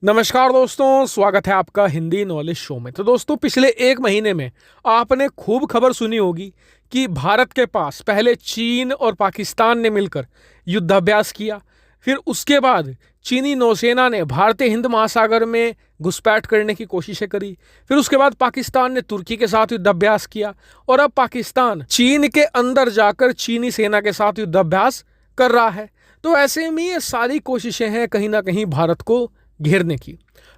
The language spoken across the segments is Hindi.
नमस्कार दोस्तों, स्वागत है आपका हिंदी नॉलेज शो में। तो दोस्तों, पिछले एक महीने में आपने खूब खबर सुनी होगी कि भारत के पास पहले चीन और पाकिस्तान ने मिलकर युद्धाभ्यास किया। फिर उसके बाद चीनी नौसेना ने भारतीय हिंद महासागर में घुसपैठ करने की कोशिशें करी। फिर उसके बाद पाकिस्तान ने तुर्की के साथ युद्धाभ्यास किया और अब पाकिस्तान चीन के अंदर जाकर चीनी सेना के साथ युद्धाभ्यास कर रहा है। तो ऐसे में ये सारी कोशिशें हैं कहीं ना कहीं भारत को घेरने की।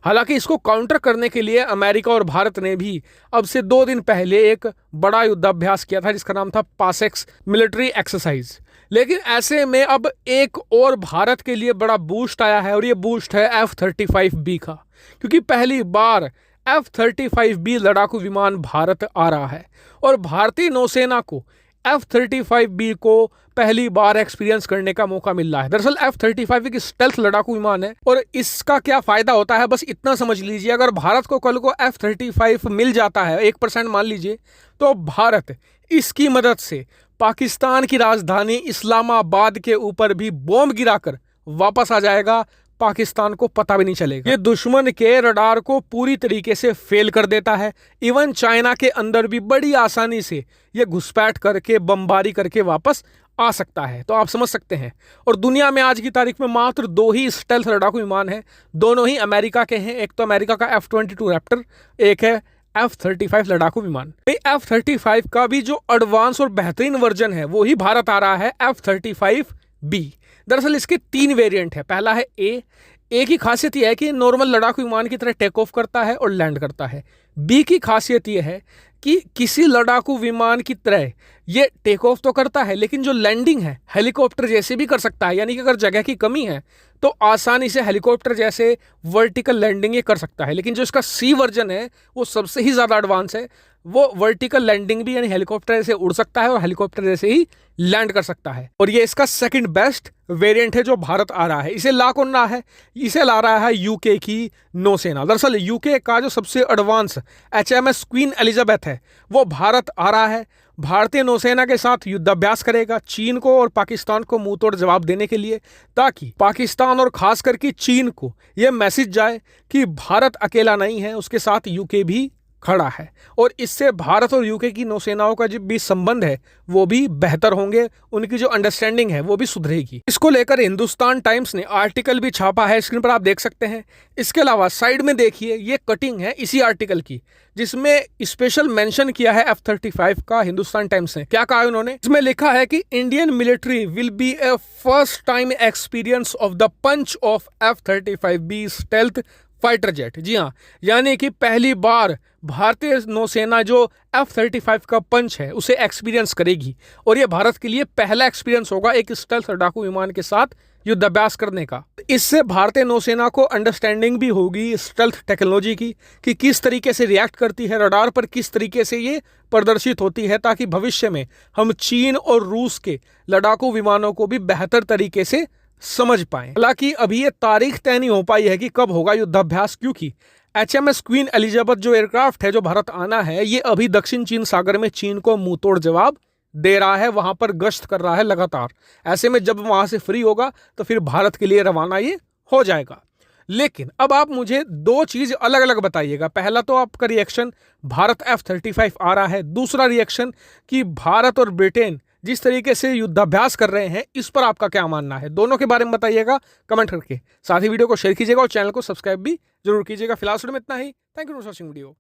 हालांकि इसको काउंटर करने के लिए अमेरिका और भारत ने भी अब से 2 दिन पहले एक बड़ा युद्धाभ्यास किया था जिसका नाम था पासेक्स मिलिट्री एक्सरसाइज। लेकिन ऐसे में अब एक और भारत के लिए बड़ा बूस्ट आया है और ये बूस्ट है F-35B का, क्योंकि पहली बार F-35B लड़ाकू विमान भारत आ रहा है और भारतीय नौसेना को F-35B को पहली बार एक्सपीरियंस करने का मौका मिल रहा है। दरअसल F-35 एक स्टेल्थ लड़ाकू विमान है और इसका क्या फायदा होता है बस इतना समझ लीजिए। अगर भारत को कल को F-35 मिल जाता है 1% मान लीजिए, तो भारत इसकी मदद से पाकिस्तान की राजधानी इस्लामाबाद के ऊपर भी बॉम्ब गिराकर वापस आ जाएगा। पाकिस्तान को पता भी नहीं चलेगा। ये दुश्मन के रडार को पूरी तरीके से फेल कर देता है। इवन चाइना के अंदर भी बड़ी आसानी से ये घुसपैठ करके बमबारी करके वापस आ सकता है। तो आप समझ सकते हैं। और दुनिया में आज की तारीख में मात्र 2 ही स्टेल्थ लड़ाकू विमान हैं, दोनों ही अमेरिका के हैं। एक तो अमेरिका का F-22 रैप्टर, एक है F-35 लड़ाकू विमान। F-35 का भी जो एडवांस और बेहतरीन वर्जन है वो ही भारत आ रहा है, F-35B। दरअसल इसके 3 वेरिएंट है। पहला है ए की खासियत यह है कि नॉर्मल लड़ाकू विमान की तरह टेक ऑफ करता है और लैंड करता है। बी की खासियत यह है कि किसी लड़ाकू विमान की तरह ये टेक ऑफ तो करता है लेकिन जो लैंडिंग है हेलीकॉप्टर जैसे भी कर सकता है। यानी कि अगर जगह की कमी है तो आसानी से हेलीकॉप्टर जैसे वर्टिकल लैंडिंग ये कर सकता है। लेकिन जो इसका सी वर्जन है वो सबसे ही ज़्यादा एडवांस है। वो वर्टिकल लैंडिंग भी यानी हेलीकॉप्टर जैसे उड़ सकता है और हेलीकॉप्टर जैसे ही लैंड कर सकता है। और ये इसका सेकंड बेस्ट वेरिएंट है जो भारत आ रहा है। इसे ला कौन रहा है? इसे ला रहा है यूके की नौसेना। दरअसल यूके का जो सबसे एडवांस HMS क्वीन एलिजाबेथ है वो भारत आ रहा है। भारतीय नौसेना के साथ युद्धाभ्यास करेगा चीन को और पाकिस्तान को मुंह तोड़ जवाब देने के लिए, ताकि पाकिस्तान और खास करके चीन को यह मैसेज जाए कि भारत अकेला नहीं है, उसके साथ यूके भी खड़ा है। और इससे भारत और यूके की नौसेनाओं का जो भी संबंध है वो भी बेहतर होंगे, उनकी जो अंडरस्टैंडिंग है वो भी सुधरेगी। इसको लेकर हिंदुस्तान टाइम्स ने आर्टिकल भी छापा है, स्क्रीन पर आप देख सकते हैं। इसके अलावा साइड में देखिए ये कटिंग है इसी आर्टिकल की जिसमें स्पेशल मेंशन किया है F-35 का। हिंदुस्तान टाइम्स ने क्या कहा उन्होंने, इसमें लिखा है कि Indian military will be a first time experience of the punch of F-35B stealth fighter jet. जी हाँ, यानी कि पहली बार भारतीय नौसेना जो F-35 का पंच है उसे एक्सपीरियंस करेगी और ये भारत के लिए पहला एक्सपीरियंस होगा एक स्टेल्थ लड़ाकू विमान के साथ युद्धाभ्यास करने का। इससे भारतीय नौसेना को अंडरस्टैंडिंग भी होगी स्टेल्थ टेक्नोलॉजी की कि किस तरीके से रिएक्ट करती है रडार पर, किस तरीके से ये प्रदर्शित होती है, ताकि भविष्य में हम चीन और रूस के लड़ाकू विमानों को भी बेहतर तरीके से समझ पाए। हालांकि अभी ये तारीख तय नहीं हो पाई है कि कब होगा युद्धाभ्यास, क्योंकि HMS क्वीन एलिजाबेथ जो एयरक्राफ्ट है जो भारत आना है ये अभी दक्षिण चीन सागर में चीन को मुंह तोड़ जवाब दे रहा है, वहां पर गश्त कर रहा है लगातार। ऐसे में जब वहां से फ्री होगा तो फिर भारत के लिए रवाना ये हो जाएगा। लेकिन अब आप मुझे 2 चीज अलग अलग बताइएगा। पहला तो आपका रिएक्शन भारत F-35 आ रहा है, दूसरा रिएक्शन कि भारत और ब्रिटेन जिस तरीके से युद्धाभ्यास कर रहे हैं इस पर आपका क्या मानना है। दोनों के बारे में बताइएगा कमेंट करके। साथ ही वीडियो को शेयर कीजिएगा और चैनल को सब्सक्राइब भी जरूर कीजिएगा। फिलहाल में इतना ही। Thank you for watching video.